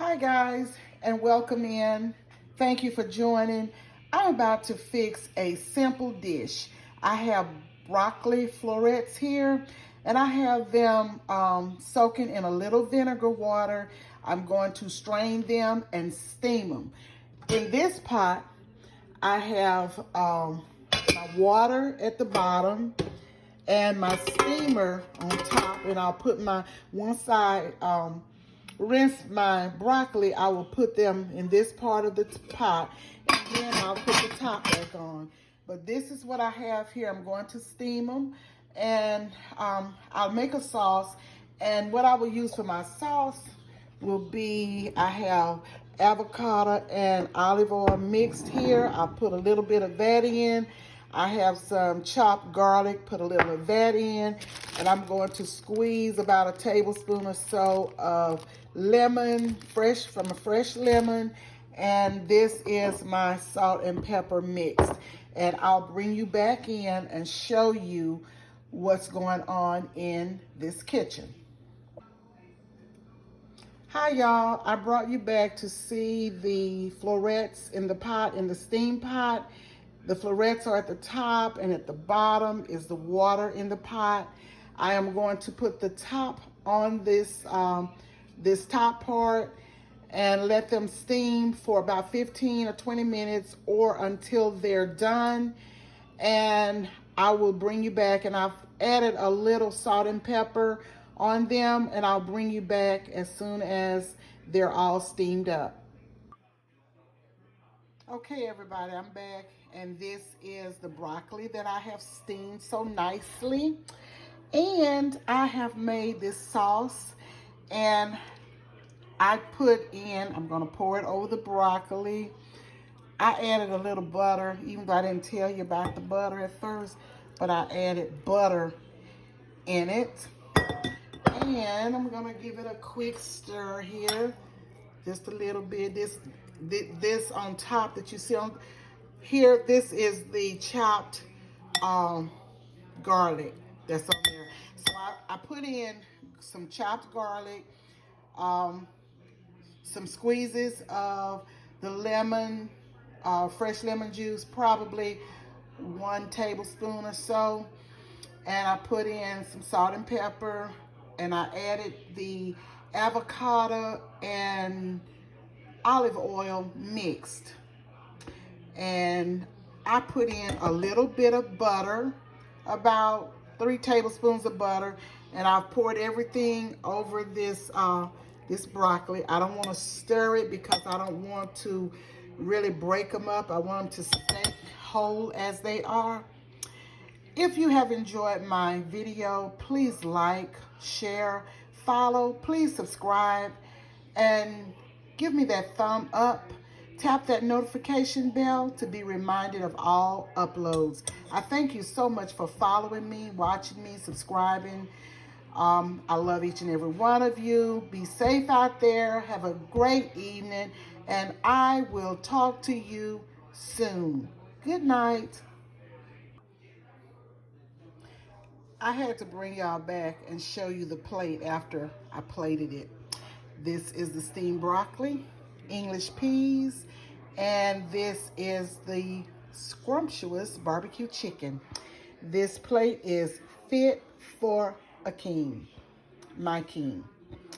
Hi guys, and welcome in. Thank you for joining. I'm about to fix a simple dish. I have broccoli florets here, and I have them soaking in a little vinegar water. I'm going to strain them and steam them. In this pot, I have my water at the bottom and my steamer on top, and I'll put my one side, rinse my broccoli. I will put them in this part of the pot, and then I'll put the top back on. But this is what I have here. I'm going to steam them, and I'll make a sauce. And what I will use for my sauce will be, I have avocado and olive oil mixed here. I'll put a little bit of that in. I have some chopped garlic, put a little of that in, and I'm going to squeeze about a tablespoon or so of lemon, from a fresh lemon, and this is my salt and pepper mixed. And I'll bring you back in and show you what's going on in this kitchen. Hi y'all, I brought you back to see the florets in the pot, in the steam pot. The florets are at the top, and at the bottom is the water in the pot. I am going to put the top on this, this top part and let them steam for about 15 or 20 minutes or until they're done. And I will bring you back, and I've added a little salt and pepper on them, and I'll bring you back as soon as they're all steamed up. Okay, everybody, I'm back, and this is the broccoli that I have steamed so nicely. And I have made this sauce, and I put in, I'm gonna pour it over the broccoli. I added a little butter, even though I didn't tell you about the butter at first, but I added butter in it. And I'm gonna give it a quick stir here, just a little bit. This on top that you see on here, this is the chopped garlic that's on there. So I put in some chopped garlic, some squeezes of the lemon, fresh lemon juice, probably 1 tablespoon or so. And I put in some salt and pepper, and I added the avocado and olive oil mixed. And I put in a little bit of butter, about 3 tablespoons of butter, and I've poured everything over this this broccoli. I don't want to stir it because I don't want to really break them up. I want them to stay whole as they are. If you have enjoyed my video, please like, share, follow, please subscribe, and give me that thumb up. Tap that notification bell to be reminded of all uploads. I thank you so much for following me, watching me, subscribing. I love each and every one of you. Be safe out there. Have a great evening, and I will talk to you soon. Good night. I had to bring y'all back and show you the plate after I plated it. This is the steamed broccoli, English peas, and this is the scrumptious barbecue chicken. This plate is fit for a king, my king.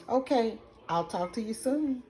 Okay, I'll talk to you soon.